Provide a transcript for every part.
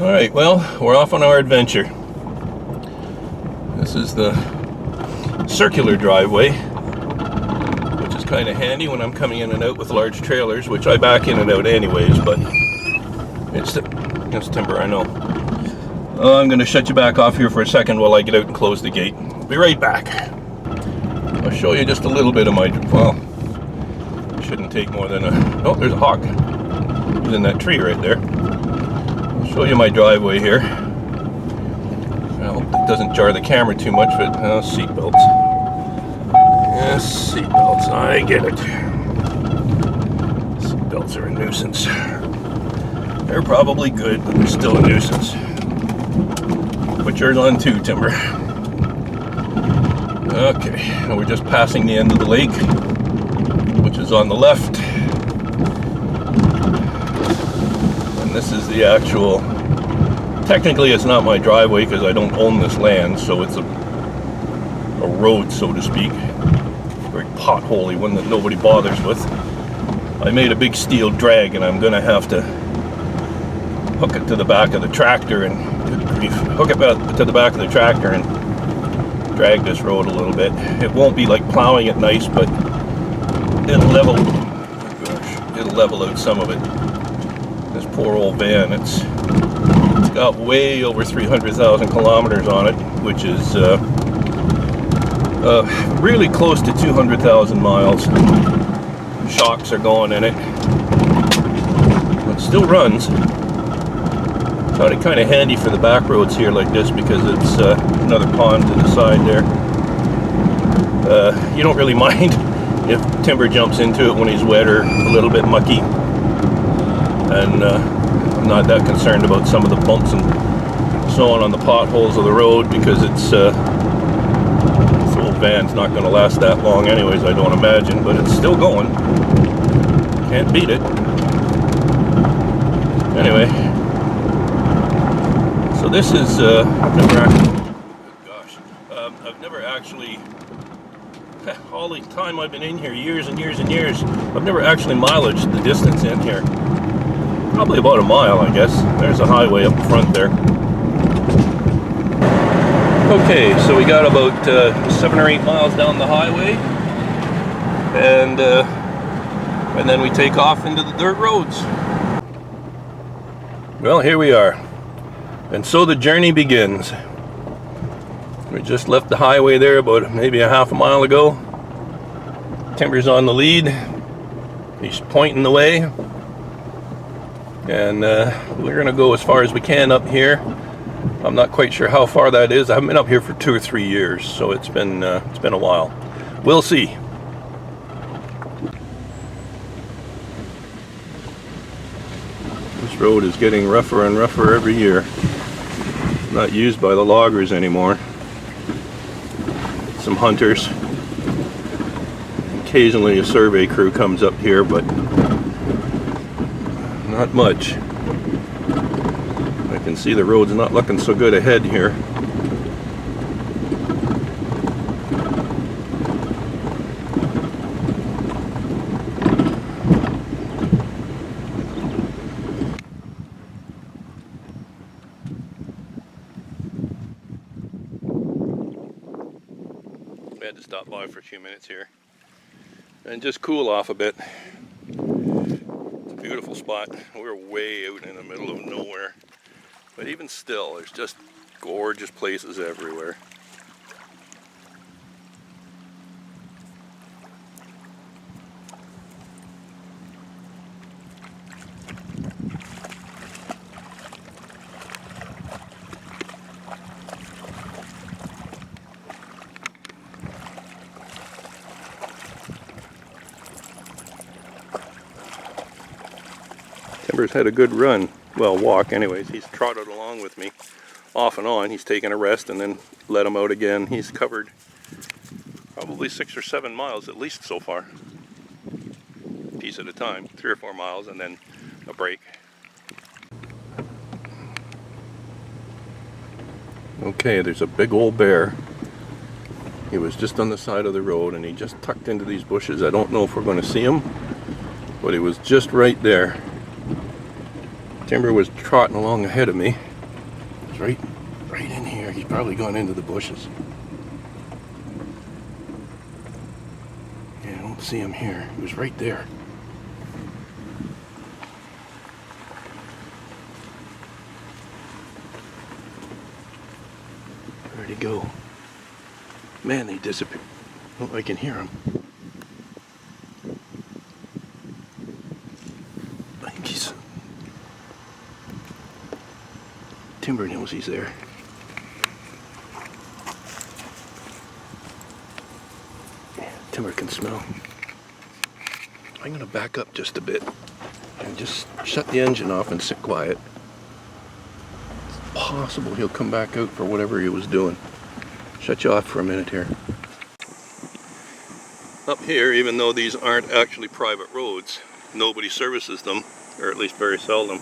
Alright, well, we're off on our adventure. This is the circular driveway, which is kind of handy when I'm coming in and out with large trailers, which I back in and out anyways, but it's timber, I know. I'm going to shut you back off here for a second while I get out and close the gate. Be right back. I'll show you just a little bit of my, well, shouldn't take more than a, oh, there's a hawk. He's in that tree right there. I'll show you my driveway here. I hope it doesn't jar the camera too much, but seatbelts. Yes, seatbelts, I get it. Seatbelts are a nuisance. They're probably good, but they're still a nuisance. Put yours on too, Timber. Okay, now we're just passing the end of the lake, which is on the left. And this is the actual, technically it's not my driveway because I don't own this land, so it's a road, so to speak. Very potholy one that nobody bothers with. I made a big steel drag and I'm gonna have to hook it to the back of the tractor and hook it to the back of the tractor and drag this road a little bit. It won't be like plowing it nice, but it'll level out some of it. This poor old van, it's got way over 300,000 kilometers on it, which is really close to 200,000 miles. Shocks are going in it. It still runs. Thought it kind of handy for the back roads here like this because it's another pond to the side there. You don't really mind if Timber jumps into it when he's wet or a little bit mucky. And I'm not that concerned about some of the bumps and so on the potholes of the road because it's this old van's not going to last that long anyways, I don't imagine, but it's still going. Can't beat it. Anyway. So this is, I've never actually, all the time I've been in here, years and years and years, I've never actually mileaged the distance in here. Probably about a mile, I guess. There's a highway up front there. Okay, so we got about 7 or 8 miles down the highway, and then we take off into the dirt roads. Well, here we are. And so the journey begins. We just left the highway there about maybe a half a mile ago. Timber's on the lead. He's pointing the way. And we're going to go as far as we can up here. I'm not quite sure how far that is. I haven't been up here for 2 or 3 years, so it's been a while. We'll see. This road is getting rougher and rougher every year. Not used by the loggers anymore. Some hunters. Occasionally a survey crew comes up here, but not much. I can see the road's not looking so good ahead here. We had to stop by for a few minutes here and just cool off a bit. It's a beautiful spot. We're way out in the middle of nowhere, but even still, there's just gorgeous places everywhere. Timber's had a good run, well, walk anyways. He's trotted along with me off and on. He's taken a rest and then let him out again. He's covered probably 6 or 7 miles at least so far. Piece at a time, 3 or 4 miles and then a break. Okay, there's a big old bear. He was just on the side of the road and he just tucked into these bushes. I don't know if we're going to see him, but he was just right there. Timber was trotting along ahead of me. right in here. He's probably gone into the bushes. Yeah, I don't see him here. He was right there. Where'd he go? Man, they disappeared. Oh, I can hear him. I think he's... Timber knows he's there. Yeah, Timber can smell. I'm gonna back up just a bit and just shut the engine off and sit quiet. It's possible he'll come back out for whatever he was doing. Shut you off for a minute here. Up here, even though these aren't actually private roads, nobody services them, or at least very seldom.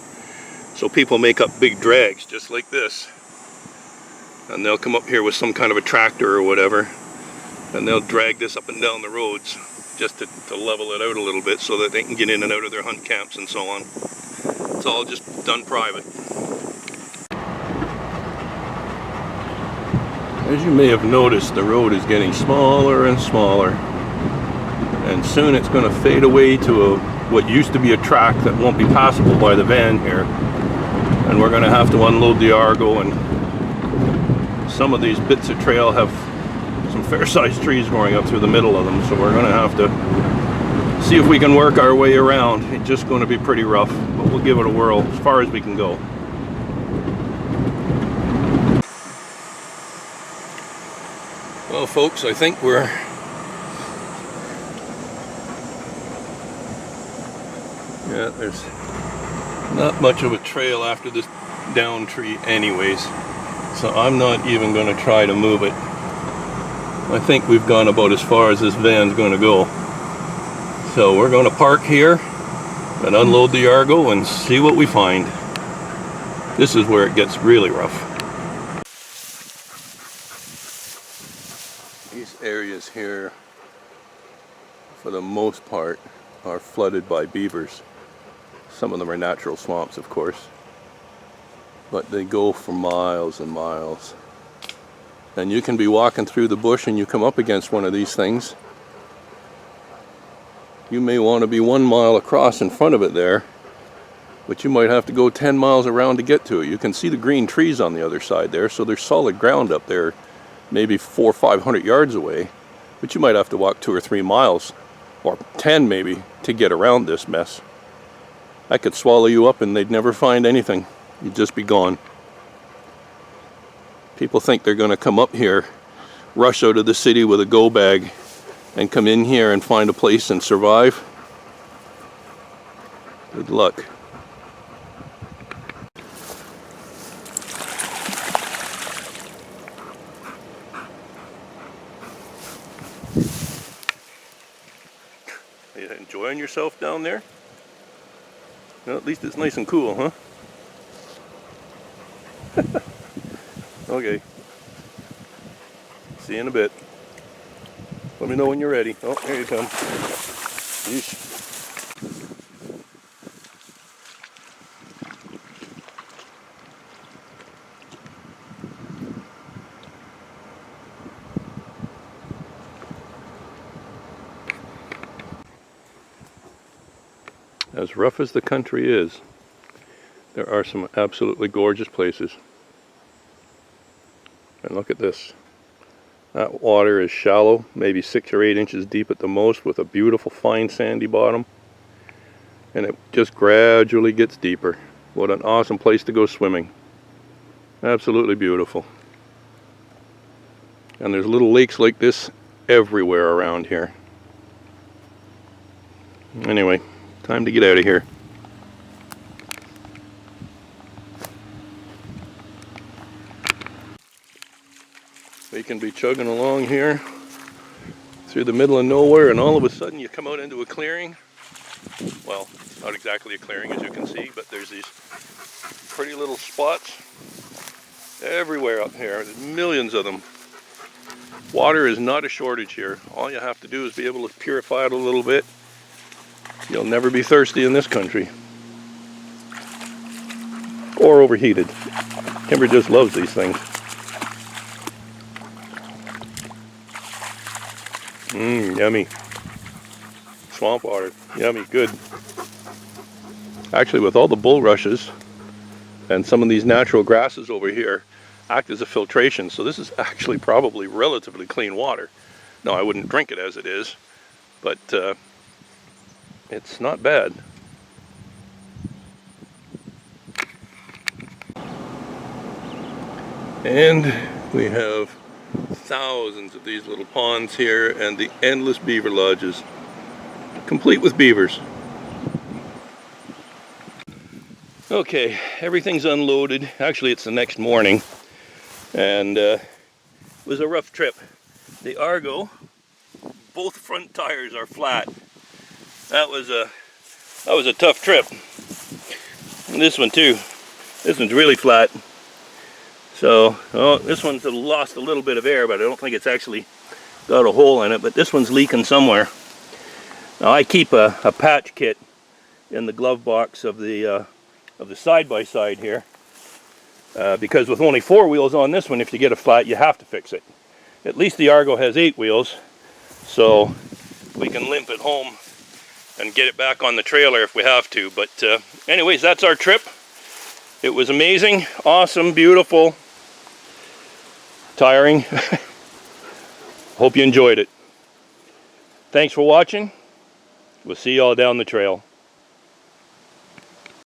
So people make up big drags just like this. And they'll come up here with some kind of a tractor or whatever, and they'll drag this up and down the roads just to level it out a little bit so that they can get in and out of their hunt camps and so on. It's all just done private. As you may have noticed, the road is getting smaller and smaller, and soon it's going to fade away to what used to be a track that won't be passable by the van here, and we're going to have to unload the Argo, and some of these bits of trail have some fair-sized trees growing up through the middle of them, so we're going to have to see if we can work our way around. It's just going to be pretty rough, but we'll give it a whirl as far as we can go. Well, folks, I think we're there's not much of a trail after this down tree anyways, so I'm not even going to try to move it. I think we've gone about as far as this van's going to go. So we're going to park here and unload the Argo and see what we find. This is where it gets really rough. These areas here, for the most part, are flooded by beavers. Some of them are natural swamps, of course, but they go for miles and miles. And you can be walking through the bush and you come up against one of these things. You may want to be 1 mile across in front of it there, but you might have to go 10 miles around to get to it. You can see the green trees on the other side there, so there's solid ground up there, maybe 400 or 500 yards away, but you might have to walk 2 or 3 miles, or 10 maybe, to get around this mess. I could swallow you up and they'd never find anything. You'd just be gone. People think they're going to come up here, rush out of the city with a go bag, and come in here and find a place and survive. Good luck. Are you enjoying yourself down there? Well, at least it's nice and cool, huh? Okay. See you in a bit. Let me know when you're ready. Oh, here you come. Yeesh. As rough as the country is, there are some absolutely gorgeous places. And look at this. That water is shallow, maybe 6 or 8 inches deep at the most, with a beautiful fine sandy bottom. And it just gradually gets deeper. What an awesome place to go swimming. Absolutely beautiful. And there's little lakes like this everywhere around here. Anyway, time to get out of here. We can be chugging along here through the middle of nowhere, and all of a sudden you come out into a clearing. Well, it's not exactly a clearing, as you can see, but there's these pretty little spots everywhere up here. There's millions of them. Water is not a shortage here. All you have to do is be able to purify it a little bit. You'll never be thirsty in this country. or overheated. Kimber just loves these things. Yummy. Swamp water. Yummy, good. Actually, with all the bulrushes and some of these natural grasses over here act as a filtration, so this is actually probably relatively clean water. No, I wouldn't drink it as it is, but it's not bad. And we have thousands of these little ponds here and the endless beaver lodges, complete with beavers. Okay, everything's unloaded. Actually, it's the next morning, and it was a rough trip. The Argo, both front tires are flat. That was a tough trip. And this one too. This one's really flat. So, this one's lost a little bit of air, but I don't think it's actually got a hole in it. But this one's leaking somewhere. Now I keep a patch kit in the glove box of the side-by-side here, because with only 4 wheels on this one, if you get a flat, you have to fix it. At least the Argo has 8 wheels, so we can limp it home and get it back on the trailer if we have to. But anyways, that's our trip. It was amazing, awesome, beautiful, tiring. Hope you enjoyed it. Thanks for watching. We'll see you all down the trail.